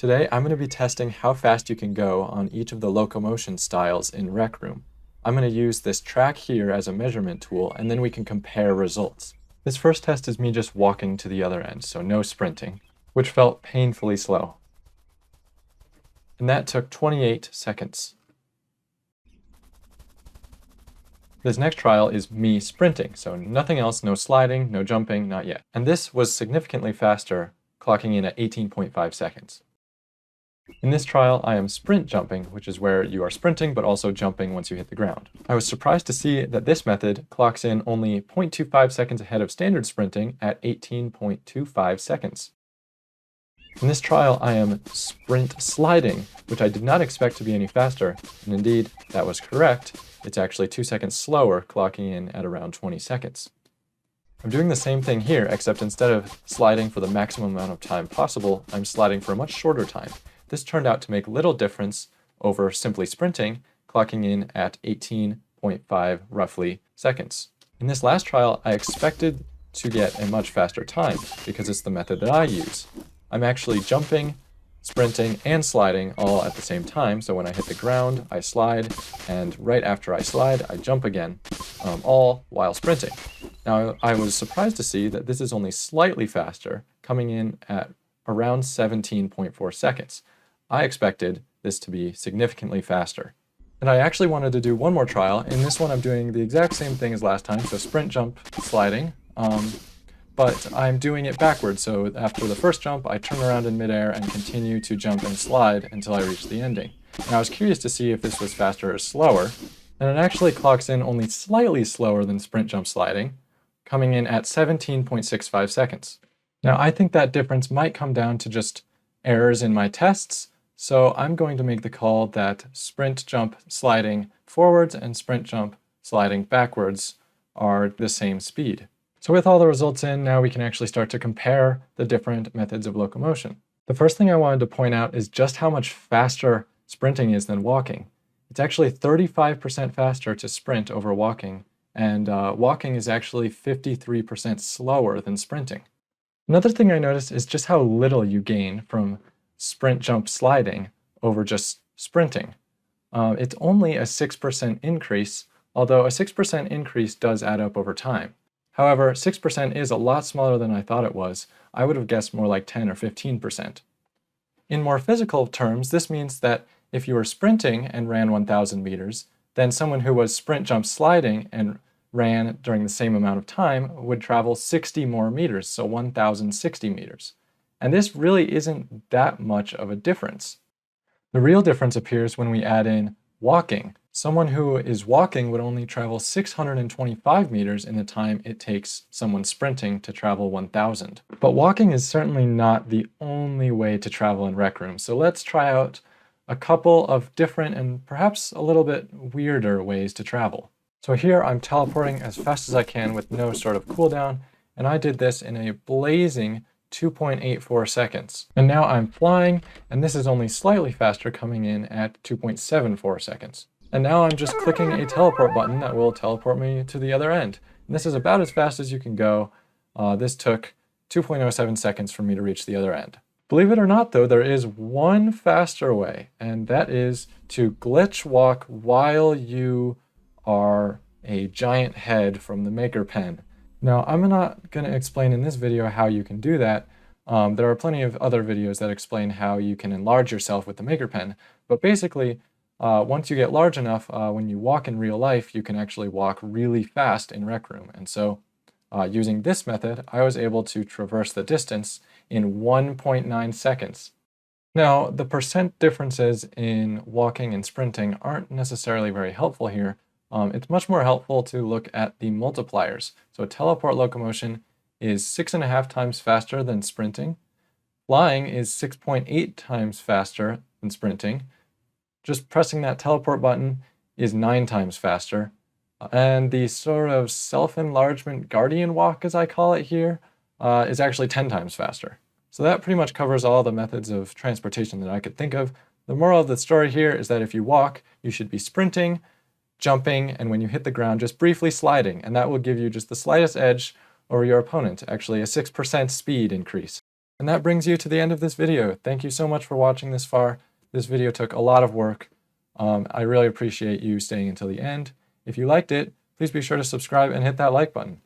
Today, I'm going to be testing how fast you can go on each of the locomotion styles in Rec Room. I'm going to use this track here as a measurement tool, and then we can compare results. This first test is me just walking to the other end, so no sprinting, which felt painfully slow. And that took 28 seconds. This next trial is me sprinting, so nothing else, no sliding, no jumping, not yet. And this was significantly faster, clocking in at 18.5 seconds. In this trial, I am sprint jumping, which is where you are sprinting but also jumping once you hit the ground. I was surprised to see that this method clocks in only 0.25 seconds ahead of standard sprinting at 18.25 seconds. In this trial, I am sprint sliding, which I did not expect to be any faster, and indeed, that was correct. It's actually 2 seconds slower, clocking in at around 20 seconds. I'm doing the same thing here, except instead of sliding for the maximum amount of time possible, I'm sliding for a much shorter time. This turned out to make little difference over simply sprinting, clocking in at 18.5 roughly seconds. In this last trial, I expected to get a much faster time because it's the method that I use. I'm actually jumping, sprinting, and sliding all at the same time. So when I hit the ground, I slide, and right after I slide, I jump again, all while sprinting. Now, I was surprised to see that this is only slightly faster, coming in at around 17.4 seconds. I expected this to be significantly faster. And I actually wanted to do one more trial. In this one, I'm doing the exact same thing as last time, so sprint, jump, sliding. But I'm doing it backwards, so after the first jump, I turn around in midair and continue to jump and slide until I reach the ending. And I was curious to see if this was faster or slower, and it actually clocks in only slightly slower than sprint, jump, sliding, coming in at 17.65 seconds. Now, I think that difference might come down to just errors in my tests, so I'm going to make the call that sprint, jump, sliding forwards and sprint, jump, sliding backwards are the same speed. So with all the results in, now we can actually start to compare the different methods of locomotion. The first thing I wanted to point out is just how much faster sprinting is than walking. It's actually 35% faster to sprint over walking, and walking is actually 53% slower than sprinting. Another thing I noticed is just how little you gain from sprint, jump, sliding over just sprinting. It's only a 6% increase, although a 6% increase does add up over time. However, 6% is a lot smaller than I thought it was. I would have guessed more like 10 or 15%. In more physical terms, this means that if you were sprinting and ran 1,000 meters, then someone who was sprint, jump, sliding and ran during the same amount of time would travel 60 more meters, so 1,060 meters. And this really isn't that much of a difference. The real difference appears when we add in walking. Someone who is walking would only travel 625 meters in the time it takes someone sprinting to travel 1,000. But walking is certainly not the only way to travel in Rec Room, so let's try out a couple of different and perhaps a little bit weirder ways to travel. So here I'm teleporting as fast as I can with no sort of cooldown, and I did this in a blazing 2.84 seconds. And now I'm flying, and this is only slightly faster, coming in at 2.74 seconds. And now I'm just clicking a teleport button that will teleport me to the other end. And this is about as fast as you can go. This took 2.07 seconds for me to reach the other end. Believe it or not, though, there is one faster way, and that is to glitch walk while you are a giant head from the Maker Pen. Now, I'm not going to explain in this video how you can do that. There are plenty of other videos that explain how you can enlarge yourself with the Maker Pen, but basically, once you get large enough, when you walk in real life, you can actually walk really fast in Rec Room. And so using this method, I was able to traverse the distance in 1.9 seconds. Now, the percent differences in walking and sprinting aren't necessarily very helpful here. It's much more helpful to look at the multipliers. So teleport locomotion is 6.5 times faster than sprinting. Flying is 6.8 times faster than sprinting. Just pressing that teleport button is 9 times faster. And the sort of self-enlargement guardian walk, as I call it here, is actually 10 times faster. So that pretty much covers all the methods of transportation that I could think of. The moral of the story here is that if you walk, you should be sprinting, jumping, and when you hit the ground, just briefly sliding, and that will give you just the slightest edge over your opponent, actually a 6% speed increase. And that brings you to the end of this video. Thank you so much for watching this far. This video took a lot of work. I really appreciate you staying until the end. If you liked it, please be sure to subscribe and hit that like button.